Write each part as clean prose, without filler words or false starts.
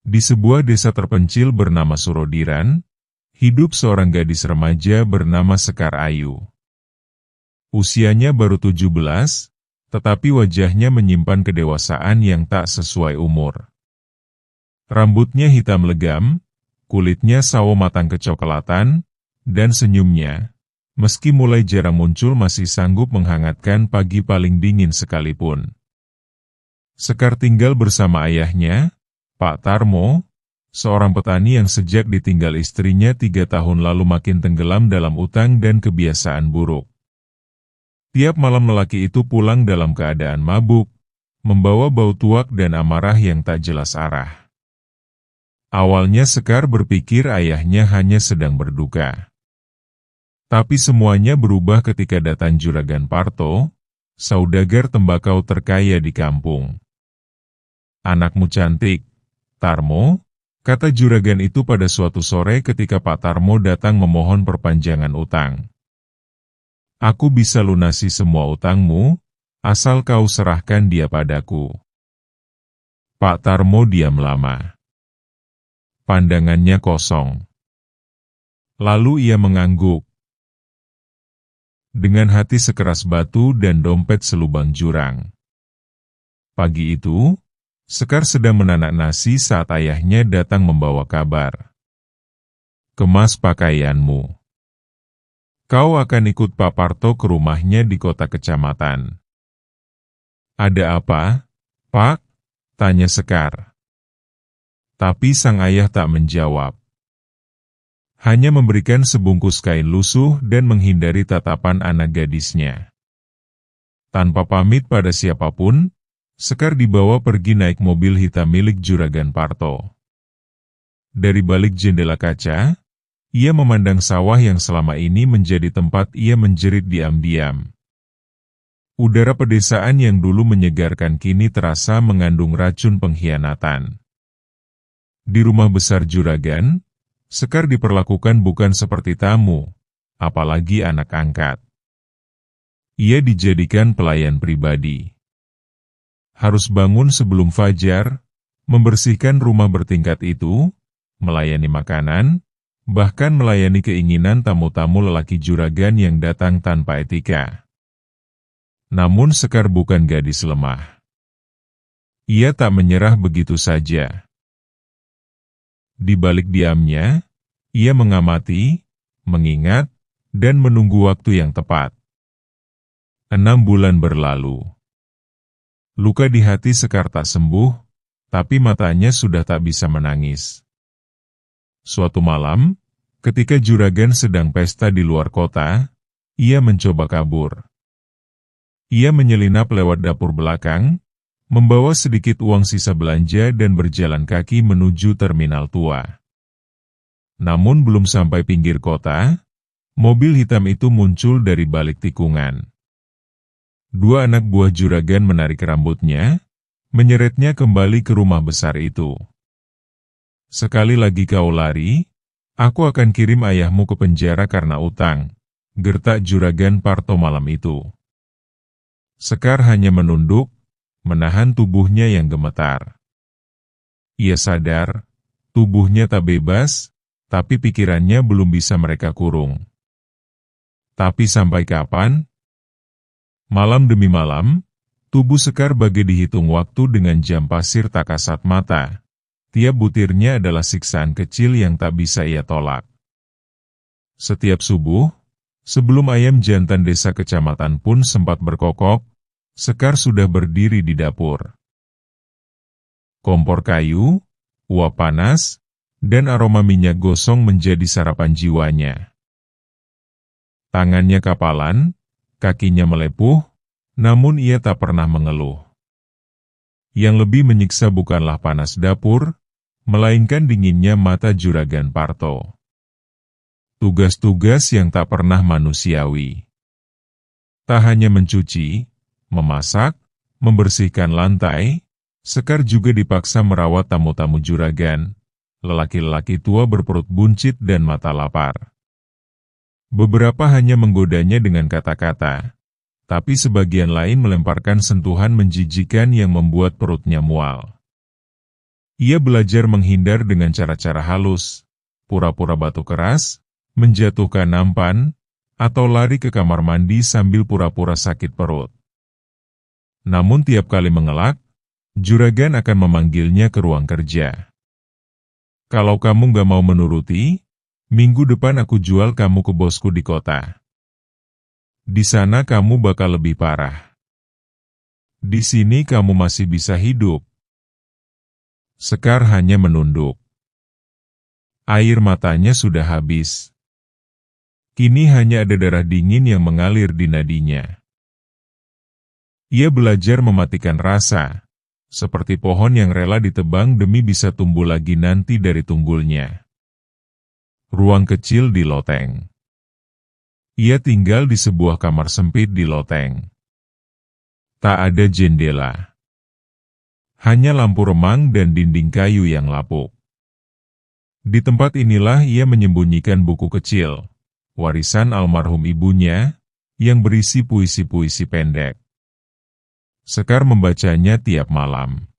Di sebuah desa terpencil bernama Surodiran, hidup seorang gadis remaja bernama Sekar Ayu. Usianya baru 17, tetapi wajahnya menyimpan kedewasaan yang tak sesuai umur. Rambutnya hitam legam, kulitnya sawo matang kecoklatan, dan senyumnya, meski mulai jarang muncul masih sanggup menghangatkan pagi paling dingin sekalipun. Sekar tinggal bersama ayahnya, Pak Tarmo, seorang petani yang sejak ditinggal istrinya 3 tahun lalu makin tenggelam dalam utang dan kebiasaan buruk. Tiap malam lelaki itu pulang dalam keadaan mabuk, membawa bau tuak dan amarah yang tak jelas arah. Awalnya Sekar berpikir ayahnya hanya sedang berduka. Tapi semuanya berubah ketika datang Juragan Parto, saudagar tembakau terkaya di kampung. "Anakmu cantik, Tarmo," kata juragan itu pada suatu sore ketika Pak Tarmo datang memohon perpanjangan utang. "Aku bisa lunasi semua utangmu, asal kau serahkan dia padaku." Pak Tarmo diam lama. Pandangannya kosong. Lalu ia mengangguk. Dengan hati sekeras batu dan dompet selubang jurang. Pagi itu, Sekar sedang menanak nasi saat ayahnya datang membawa kabar. "Kemas pakaianmu. Kau akan ikut Pak Parto ke rumahnya di kota kecamatan." "Ada apa, Pak?" tanya Sekar. Tapi sang ayah tak menjawab. Hanya memberikan sebungkus kain lusuh dan menghindari tatapan anak gadisnya. Tanpa pamit pada siapapun, Sekar dibawa pergi naik mobil hitam milik Juragan Parto. Dari balik jendela kaca, ia memandang sawah yang selama ini menjadi tempat ia menjerit diam-diam. Udara pedesaan yang dulu menyegarkan kini terasa mengandung racun pengkhianatan. Di rumah besar Juragan, Sekar diperlakukan bukan seperti tamu, apalagi anak angkat. Ia dijadikan pelayan pribadi. Harus bangun sebelum fajar, membersihkan rumah bertingkat itu, melayani makanan, bahkan melayani keinginan tamu-tamu lelaki juragan yang datang tanpa etika. Namun Sekar bukan gadis lemah. Ia tak menyerah begitu saja. Di balik diamnya, ia mengamati, mengingat, dan menunggu waktu yang tepat. 6 bulan berlalu. Luka di hati Sekar tak sembuh, tapi matanya sudah tak bisa menangis. Suatu malam, ketika juragan sedang pesta di luar kota, ia mencoba kabur. Ia menyelinap lewat dapur belakang, membawa sedikit uang sisa belanja dan berjalan kaki menuju terminal tua. Namun belum sampai pinggir kota, mobil hitam itu muncul dari balik tikungan. 2 anak buah juragan menarik rambutnya, menyeretnya kembali ke rumah besar itu. "Sekali lagi kau lari, aku akan kirim ayahmu ke penjara karena utang," gertak Juragan Parto malam itu. Sekar hanya menunduk, menahan tubuhnya yang gemetar. Ia sadar, tubuhnya tak bebas, tapi pikirannya belum bisa mereka kurung. Tapi sampai kapan? Malam demi malam, tubuh Sekar bagai dihitung waktu dengan jam pasir tak kasat mata. Tiap butirnya adalah siksaan kecil yang tak bisa ia tolak. Setiap subuh, sebelum ayam jantan desa kecamatan pun sempat berkokok, Sekar sudah berdiri di dapur. Kompor kayu, uap panas, dan aroma minyak gosong menjadi sarapan jiwanya. Tangannya kapalan, kakinya melepuh, namun ia tak pernah mengeluh. Yang lebih menyiksa bukanlah panas dapur, melainkan dinginnya mata Juragan Parto. Tugas-tugas yang tak pernah manusiawi. Tak hanya mencuci, memasak, membersihkan lantai, Sekar juga dipaksa merawat tamu-tamu juragan, lelaki-lelaki tua berperut buncit dan mata lapar. Beberapa hanya menggodanya dengan kata-kata, tapi sebagian lain melemparkan sentuhan menjijikan yang membuat perutnya mual. Ia belajar menghindar dengan cara-cara halus, pura-pura batuk keras, menjatuhkan nampan, atau lari ke kamar mandi sambil pura-pura sakit perut. Namun tiap kali mengelak, juragan akan memanggilnya ke ruang kerja. Kalau kamu gak mau menuruti, minggu depan aku jual kamu ke bosku di kota. Di sana kamu bakal lebih parah. Di sini kamu masih bisa hidup. Sekar hanya menunduk. Air matanya sudah habis. Kini hanya ada darah dingin yang mengalir di nadinya. Ia belajar mematikan rasa, seperti pohon yang rela ditebang demi bisa tumbuh lagi nanti dari tunggulnya. Ruang kecil di loteng. Ia tinggal di sebuah kamar sempit di loteng. Tak ada jendela. Hanya lampu remang dan dinding kayu yang lapuk. Di tempat inilah ia menyembunyikan buku kecil, warisan almarhum ibunya, yang berisi puisi-puisi pendek. Sekar membacanya tiap malam.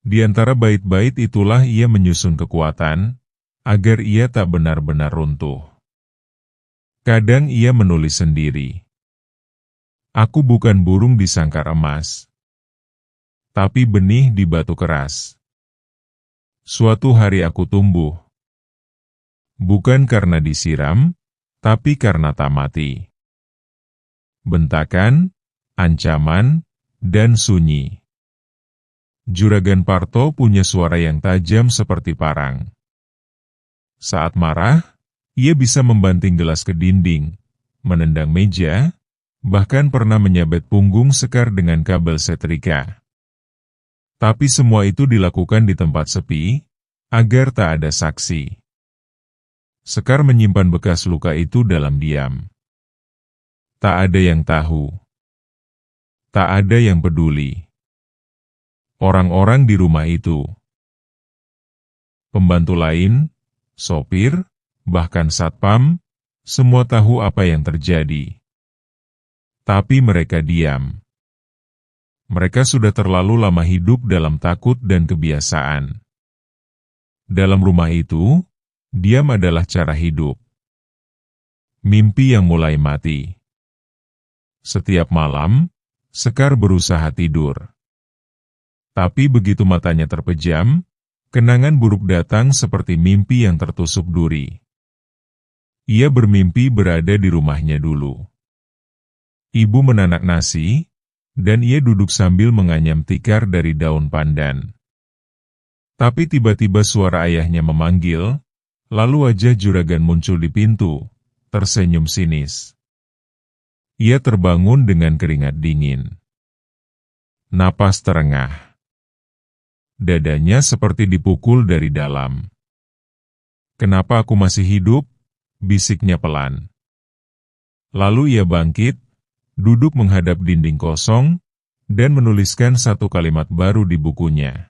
Di antara bait-bait itulah ia menyusun kekuatan, agar ia tak benar-benar runtuh. Kadang ia menulis sendiri. Aku bukan burung di sangkar emas, tapi benih di batu keras. Suatu hari aku tumbuh. Bukan karena disiram, tapi karena tak mati. Bentakan, ancaman, dan sunyi. Juragan Parto punya suara yang tajam seperti parang. Saat marah, ia bisa membanting gelas ke dinding, menendang meja, bahkan pernah menyabet punggung Sekar dengan kabel setrika. Tapi semua itu dilakukan di tempat sepi, agar tak ada saksi. Sekar menyimpan bekas luka itu dalam diam. Tak ada yang tahu. Tak ada yang peduli. Orang-orang di rumah itu. Pembantu lain, sopir, bahkan satpam, semua tahu apa yang terjadi. Tapi mereka diam. Mereka sudah terlalu lama hidup dalam takut dan kebiasaan. Dalam rumah itu, diam adalah cara hidup. Mimpi yang mulai mati. Setiap malam, Sekar berusaha tidur. Tapi begitu matanya terpejam, kenangan buruk datang seperti mimpi yang tertusuk duri. Ia bermimpi berada di rumahnya dulu. Ibu menanak nasi, dan ia duduk sambil menganyam tikar dari daun pandan. Tapi tiba-tiba suara ayahnya memanggil, lalu wajah juragan muncul di pintu, tersenyum sinis. Ia terbangun dengan keringat dingin. Napas terengah. Dadanya seperti dipukul dari dalam. Kenapa aku masih hidup? Bisiknya pelan. Lalu ia bangkit, duduk menghadap dinding kosong, dan menuliskan satu kalimat baru di bukunya.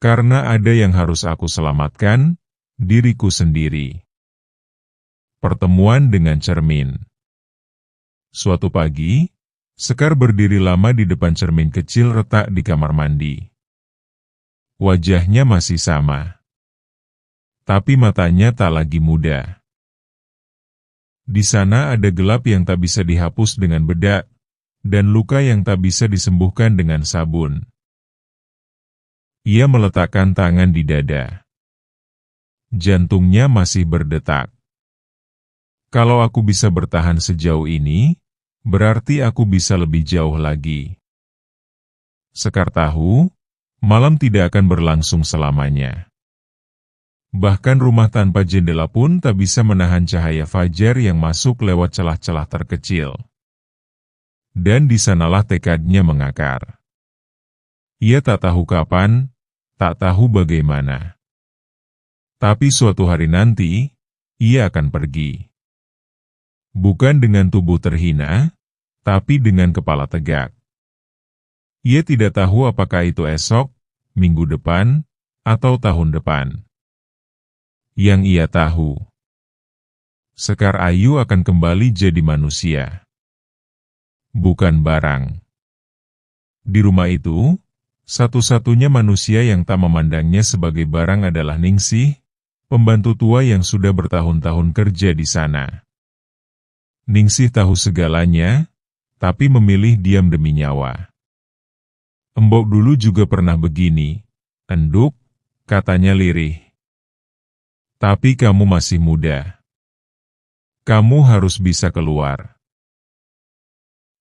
Karena ada yang harus aku selamatkan, diriku sendiri. Pertemuan dengan cermin. Suatu pagi, Sekar berdiri lama di depan cermin kecil retak di kamar mandi. Wajahnya masih sama. Tapi matanya tak lagi muda. Di sana ada gelap yang tak bisa dihapus dengan bedak, dan luka yang tak bisa disembuhkan dengan sabun. Ia meletakkan tangan di dada. Jantungnya masih berdetak. Kalau aku bisa bertahan sejauh ini, berarti aku bisa lebih jauh lagi. Sekar tahu, malam tidak akan berlangsung selamanya. Bahkan rumah tanpa jendela pun tak bisa menahan cahaya fajar yang masuk lewat celah-celah terkecil. Dan di sanalah tekadnya mengakar. Ia tak tahu kapan, tak tahu bagaimana. Tapi suatu hari nanti, ia akan pergi. Bukan dengan tubuh terhina, tapi dengan kepala tegak. Ia tidak tahu apakah itu esok, minggu depan, atau tahun depan. Yang ia tahu, Sekar Ayu akan kembali jadi manusia. Bukan barang. Di rumah itu, Satu-satunya manusia yang tak memandangnya sebagai barang adalah Ningsih, pembantu tua yang sudah bertahun-tahun kerja di sana. Ningsih tahu segalanya, tapi memilih diam demi nyawa. Embok dulu juga pernah begini, Enduk, katanya lirih. Tapi kamu masih muda. Kamu harus bisa keluar.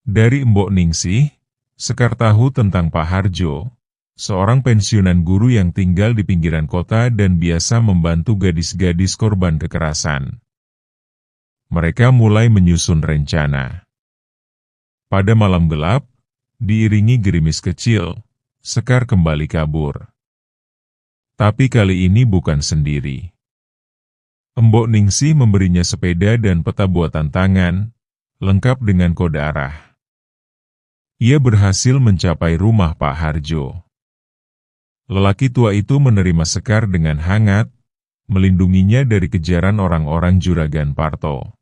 Dari Embok Ningsih, Sekar tahu tentang Pak Harjo, seorang pensiunan guru yang tinggal di pinggiran kota dan biasa membantu gadis-gadis korban kekerasan. Mereka mulai menyusun rencana. Pada malam gelap, diiringi gerimis kecil, Sekar kembali kabur. Tapi kali ini bukan sendiri. Embok Ningsih memberinya sepeda dan peta buatan tangan, lengkap dengan kode arah. Ia berhasil mencapai rumah Pak Harjo. Lelaki tua itu menerima Sekar dengan hangat, melindunginya dari kejaran orang-orang Juragan Parto.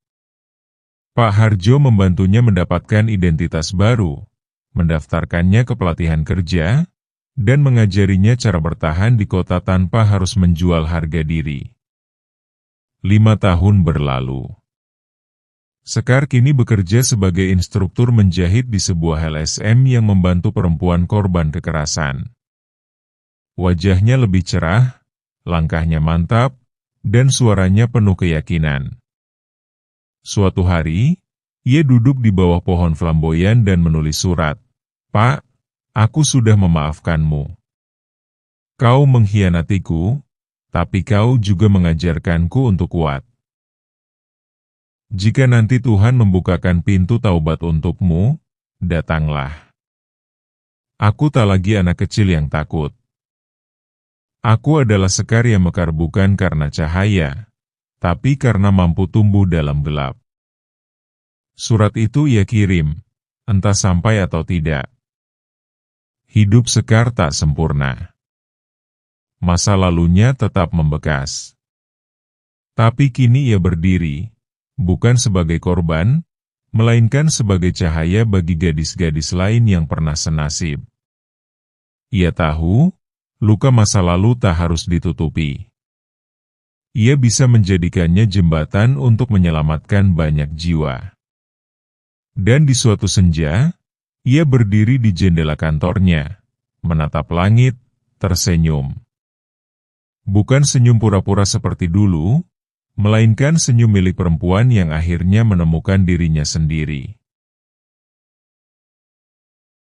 Pak Harjo membantunya mendapatkan identitas baru, mendaftarkannya ke pelatihan kerja, dan mengajarinya cara bertahan di kota tanpa harus menjual harga diri. 5 tahun berlalu. Sekar kini bekerja sebagai instruktur menjahit di sebuah LSM yang membantu perempuan korban kekerasan. Wajahnya lebih cerah, langkahnya mantap, dan suaranya penuh keyakinan. Suatu hari, ia duduk di bawah pohon flamboyan dan menulis surat. Pak, aku sudah memaafkanmu. Kau mengkhianatiku, tapi kau juga mengajarkanku untuk kuat. Jika nanti Tuhan membukakan pintu taubat untukmu, datanglah. Aku tak lagi anak kecil yang takut. Aku adalah Sekar yang mekar bukan karena cahaya, tapi karena mampu tumbuh dalam gelap. Surat itu ia kirim, entah sampai atau tidak. Hidup Sekar tak sempurna. Masa lalunya tetap membekas. Tapi kini ia berdiri, bukan sebagai korban, melainkan sebagai cahaya bagi gadis-gadis lain yang pernah senasib. Ia tahu, luka masa lalu tak harus ditutupi. Ia bisa menjadikannya jembatan untuk menyelamatkan banyak jiwa. Dan di suatu senja, ia berdiri di jendela kantornya, menatap langit, tersenyum. Bukan senyum pura-pura seperti dulu, melainkan senyum milik perempuan yang akhirnya menemukan dirinya sendiri.